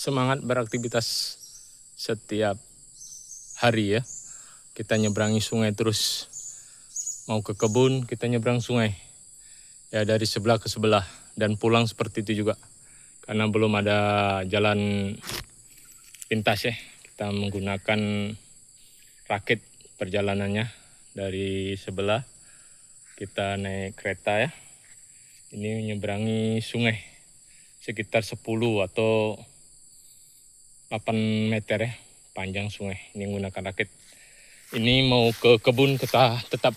semangat beraktivitas setiap hari ya. Kita nyeberangi sungai terus. Mau ke kebun, kita nyebrang sungai. Ya dari sebelah ke sebelah. Dan pulang seperti itu juga. Karena belum ada jalan pintas ya. Kita menggunakan rakit perjalanannya. Dari sebelah kita naik kereta ya. Ini menyeberangi sungai. Sekitar 10 atau 8 meter ya. Panjang sungai. Ini menggunakan rakit. Ini mau ke kebun, kita tetap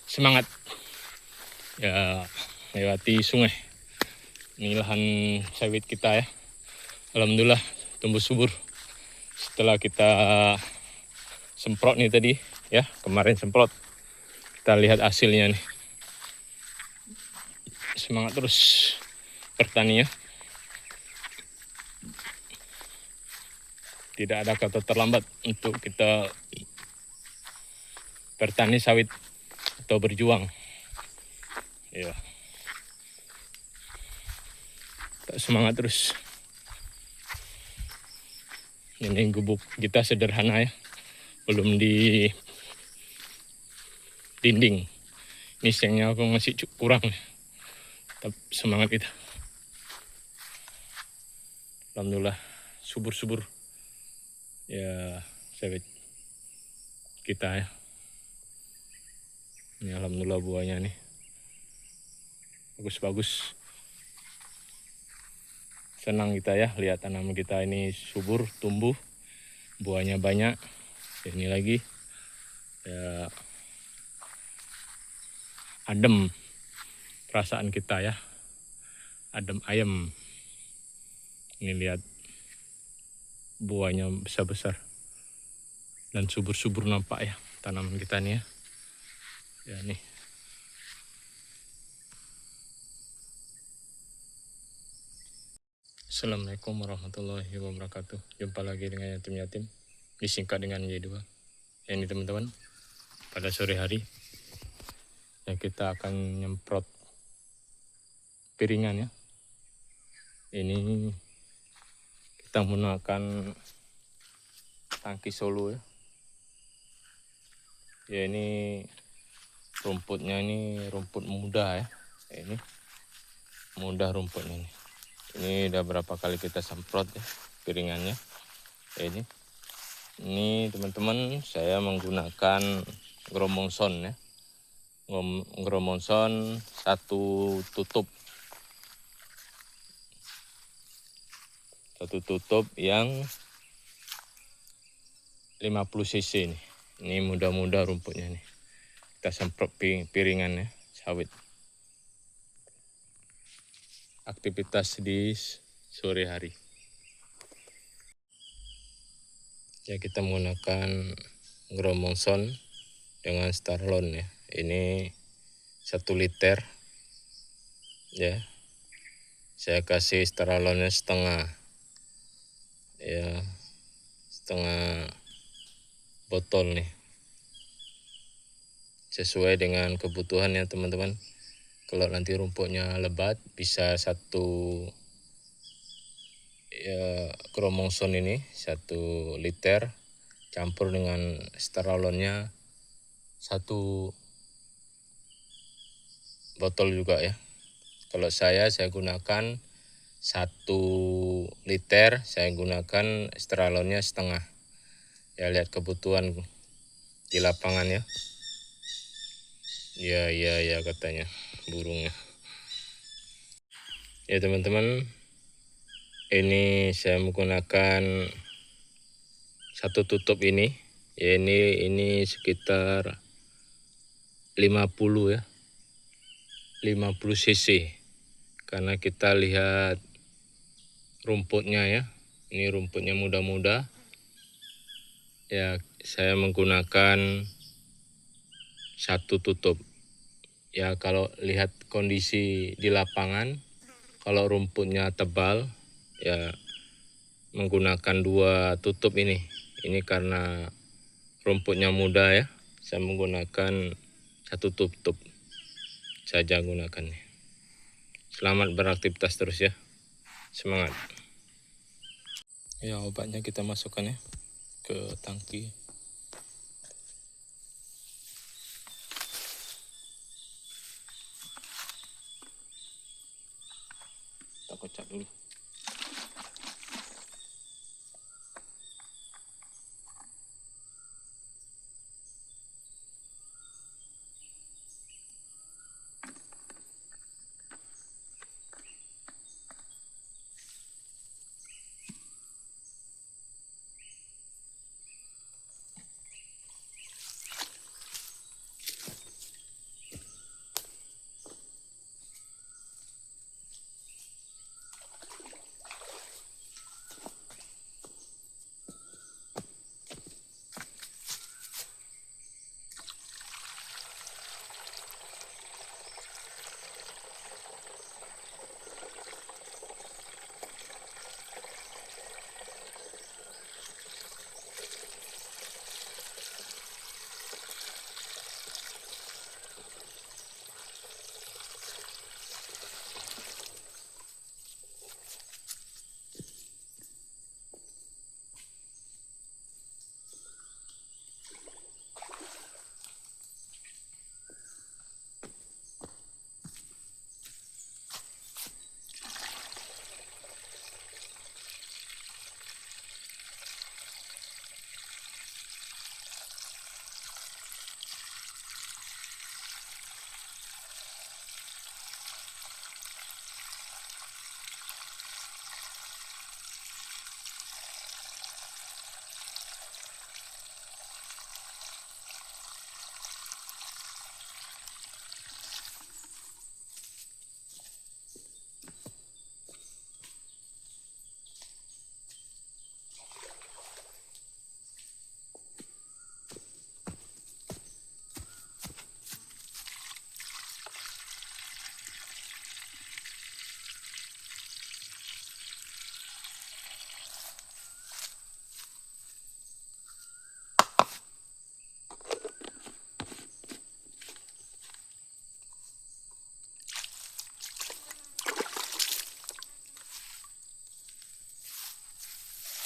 semangat ya lewati sungai. Ini lahan sawit kita ya. Alhamdulillah tumbuh subur. Setelah kita semprot nih tadi ya, kemarin semprot. Kita lihat hasilnya nih. Semangat terus bertani ya. Tidak ada kata terlambat untuk kita bertani sawit atau berjuang. Ya. Semangat terus. Ini gubuk kita sederhana ya. Belum di dinding. Ini siangnya aku masih kurang. Tetap semangat kita. Alhamdulillah subur-subur. Ya sawit kita ya. Ini alhamdulillah buahnya nih. Bagus-bagus. Senang kita ya lihat tanaman kita ini subur, tumbuh. Buahnya banyak. Ini lagi. Ya adem perasaan kita ya. Adem ayem. Ini lihat buahnya besar-besar. Dan subur-subur nampak ya tanaman kita nih ya. Ya nih. Assalamualaikum warahmatullahi wabarakatuh. Jumpa lagi dengan yatim-yatim. Disingkat dengan Y2. Ya ini teman-teman. Pada sore hari. Ya kita akan nyemprot piringan ya. Ini kita menggunakan tangki Solo ya. Ya ini rumputnya ini rumput muda ya. Ini mudah rumputnya nih. Ini udah berapa kali kita semprot ya piringannya. Ini teman-teman saya menggunakan Gromongson ya. Gromongson 1 tutup. 1 tutup yang 50 cc nih. Ini mudah-mudah rumputnya nih. Kita semprot piringannya sawit. Aktivitas di sore hari. Ya kita menggunakan Gromongson dengan Starlon ya. Ini 1 liter. Ya. Saya kasih Starlonnya setengah. Ya. Setengah botol nih. Sesuai dengan kebutuhan ya teman-teman. Kalau nanti rumputnya lebat bisa 1 ya Gromongson ini 1 liter campur dengan Starlonnya 1 botol juga ya. Kalau saya gunakan 1 liter, saya gunakan Starlonnya setengah. Ya lihat kebutuhan di lapangan ya. Ya katanya burungnya. Ya teman-teman, ini saya menggunakan 1 tutup ini. Ya ini sekitar 50 ya. 50 cc. Karena kita lihat rumputnya ya. Ini rumputnya muda-muda. Ya saya menggunakan 1 tutup. Ya kalau lihat kondisi di lapangan, kalau rumputnya tebal ya menggunakan 2 tutup ini. Ini karena rumputnya muda ya. Saya menggunakan 1 tutup saja gunakannya. Selamat beraktivitas terus ya. Semangat. Ya, obatnya kita masukkan ya ke tangki. Kita kocak dulu.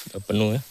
Udah penuh ya.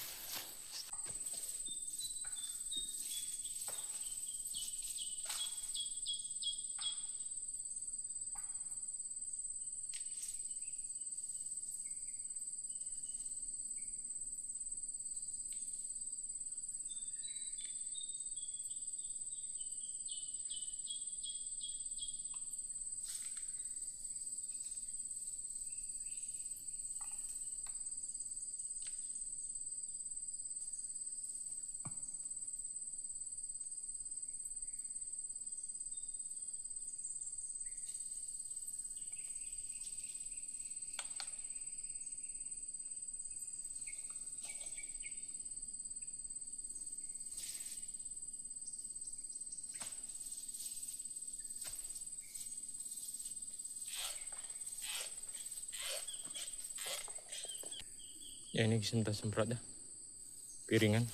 Ya, ini kita semprot dah piringan.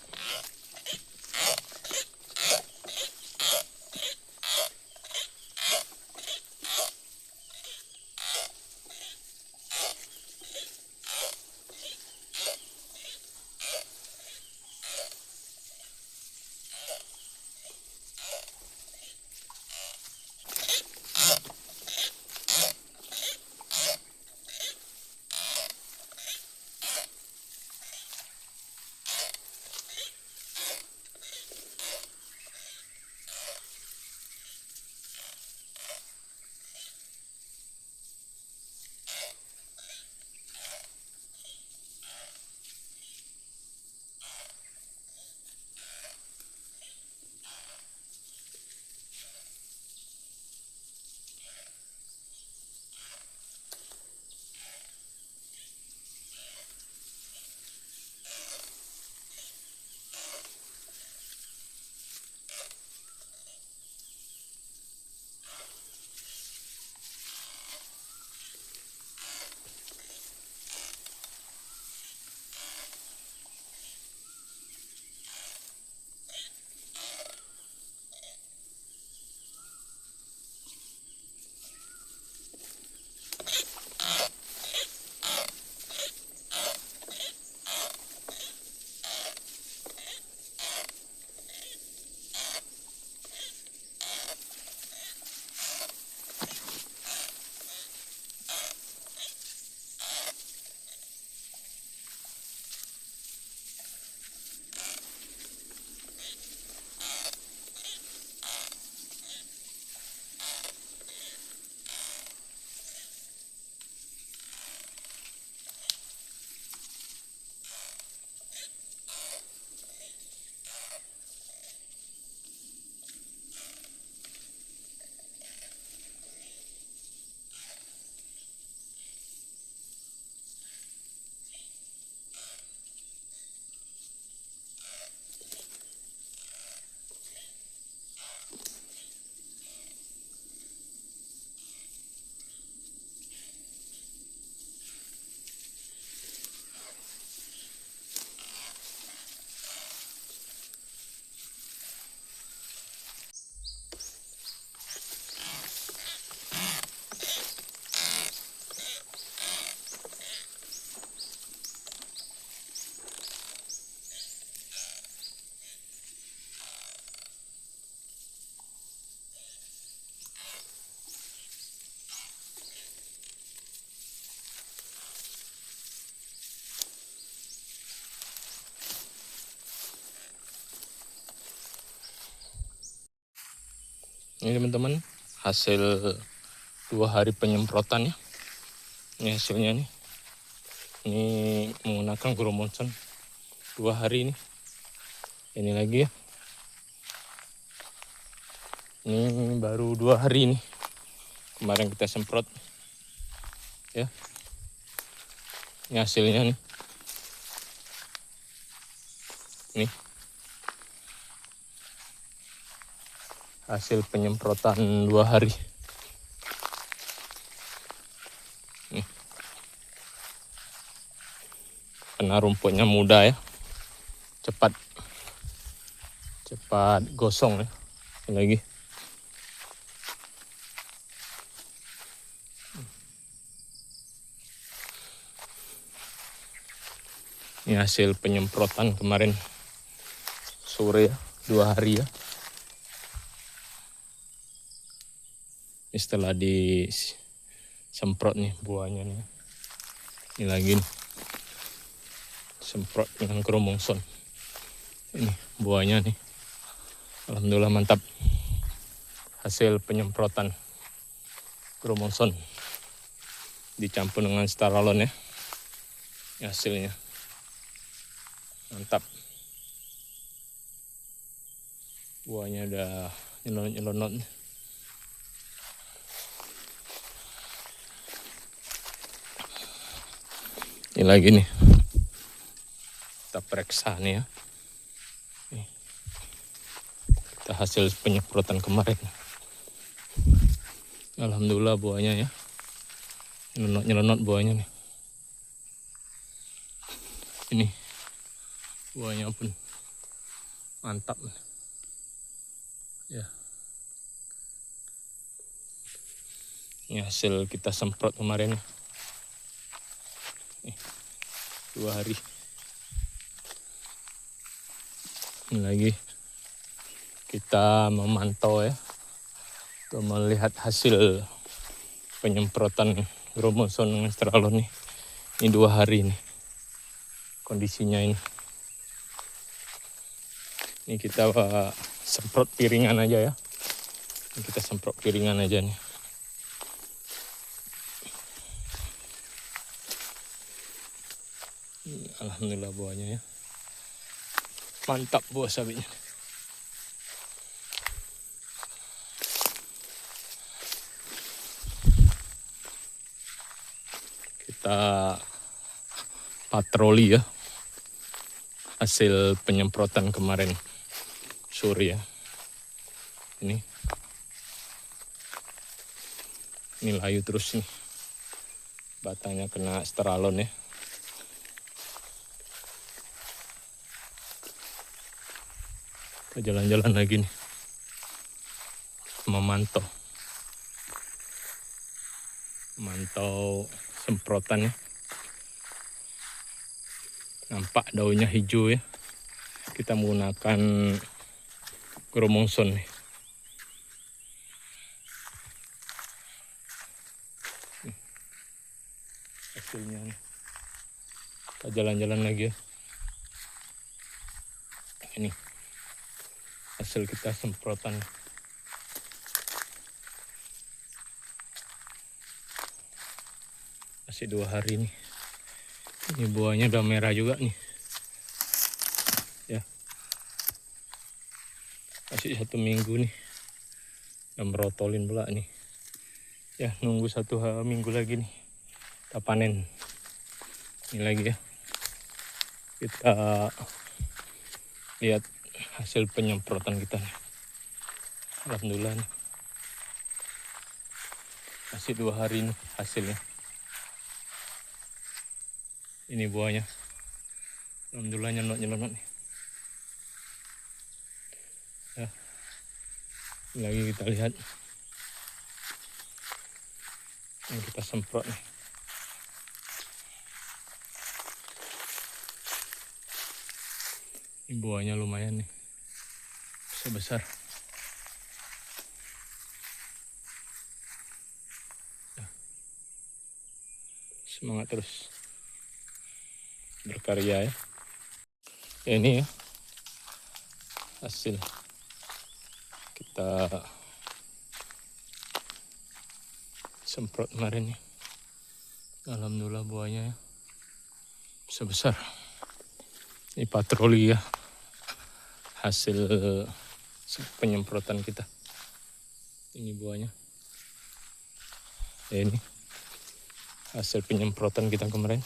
Ini teman-teman hasil 2 hari penyemprotan ya. Ini hasilnya nih. Ini menggunakan Grow Motion 2 hari ini. Ini lagi ya. Ini baru 2 hari ini. Kemarin kita semprot. Ya. Ini hasilnya nih. Nih. Hasil penyemprotan 2 hari. Nih. Karena rumputnya mudah ya. Cepat gosong ya. Ini lagi. Ini hasil penyemprotan kemarin sore ya, 2 hari ya. Ini setelah disemprot nih buahnya nih. Ini lagi nih. Semprot dengan Grow Motion. Ini buahnya nih. Alhamdulillah mantap. Hasil penyemprotan Grow Motion dicampur dengan Steralon ya. Ini hasilnya. Mantap. Buahnya udah nyelonot. Ini lagi nih. Kita periksa nih ya. Nih. Kita hasil penyemprotan kemarin. Alhamdulillah buahnya ya. Nyelonot buahnya nih. Ini buahnya pun mantap. Ya. Ini hasil kita semprot kemarin. Nih, 2 hari. Ini lagi kita memantau ya, untuk melihat hasil penyemprotan Grow Motion dengan Steralon nih. Ini 2 hari nih kondisinya ini. Ini kita semprot piringan aja ya. Ini kita semprot piringan aja nih. Alhamdulillah buahnya ya. Mantap buah sabitnya. Kita patroli ya. Hasil penyemprotan kemarin sore ya. Ini layu terus nih. Batangnya kena Steralon ya. Kita jalan-jalan lagi nih. Memantau semprotannya. Nampak daunnya hijau ya. Kita menggunakan Grow Motion nih. Hasilnya nih. Kita jalan-jalan lagi ya. Ini hasil kita semprotan. Masih 2 hari nih. Ini buahnya udah merah juga nih. Ya. Masih 1 minggu nih. Udah merotolin pula nih. Ya, nunggu 1 minggu lagi nih. Kita panen. Ini lagi ya. Kita lihat hasil penyemprotan kita nih. Alhamdulillah nih. Masih 2 hari nih hasilnya. Ini buahnya. Alhamdulillah nyelonot nih. Ya. Ini lagi kita lihat. Ini kita semprot nih. Ini buahnya lumayan nih. Sebesar. Ya. Semangat terus berkarya ya. Ini ya hasil kita semprot kemarin nih. Alhamdulillah buahnya ya sebesar. Ini patroli ya, hasil penyemprotan kita. Ini buahnya. Ya, ini hasil penyemprotan kita kemarin.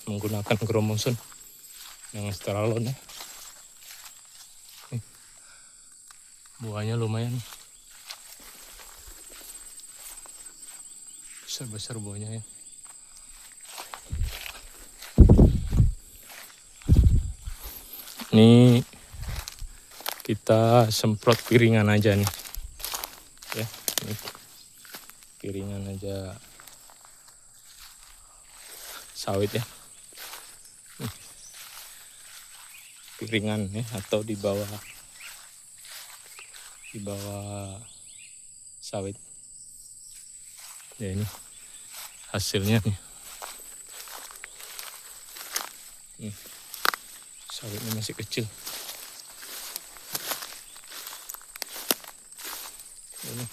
Menggunakan Gromongsun yang steralon ya. Buahnya lumayan. Besar-besar buahnya ya. Ini kita semprot piringan aja nih. Ya, ini piringan aja sawit ya. Piringan ya, atau di bawah sawit. Ya, ini hasilnya nih. Sawitnya masih kecil. Ini.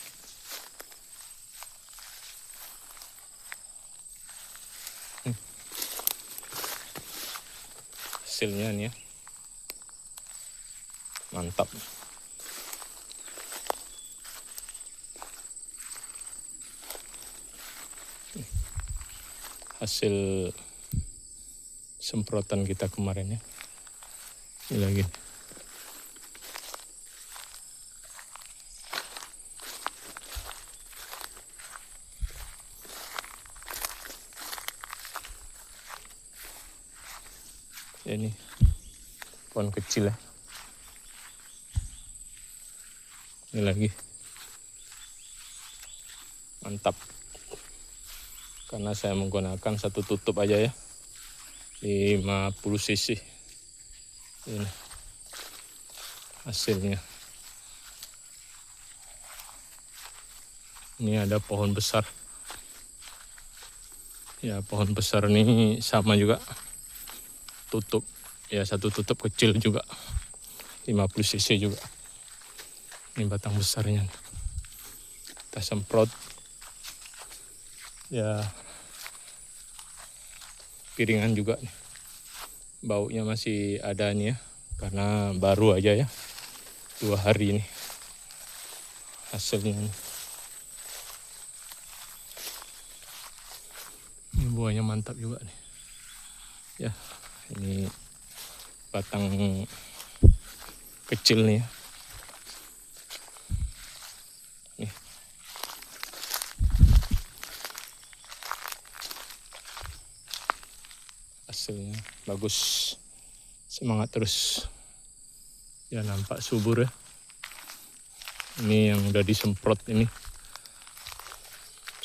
Hasilnya nih ya. Mantap. Hasil semprotan kita kemarin ya. Ini lagi. Ini pohon kecil ya. Ini lagi. Mantap. Karena saya menggunakan satu tutup aja ya. 50 cc. Ini hasilnya. Ini ada pohon besar. Ya, pohon besar ini sama juga. Tutup. Ya, satu tutup kecil juga. 50 cc juga. Ini batang besarnya. Kita semprot. Ya, piringan juga nih. Baunya masih ada nih ya, karena baru aja ya, 2 hari ini hasilnya nih. Ini buahnya mantap juga nih ya. Ini batang kecil nih ya. Nih. Hasilnya bagus, semangat terus ya, nampak subur ya. Ini yang udah disemprot, ini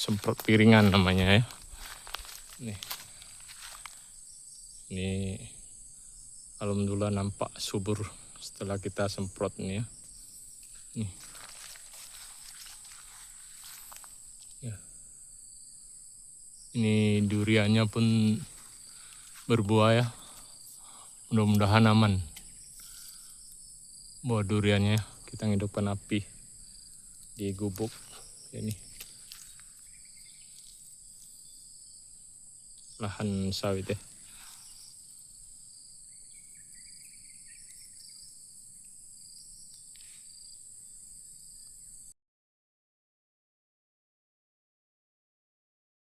semprot piringan namanya ya. Ini alhamdulillah nampak subur setelah kita semprot ini ya. Nih. Ya. Ini duriannya pun berbuah ya. Mudah-mudahan aman. Buah duriannya kita ngidupkan api di gubuk ini. Lahan sawit ya.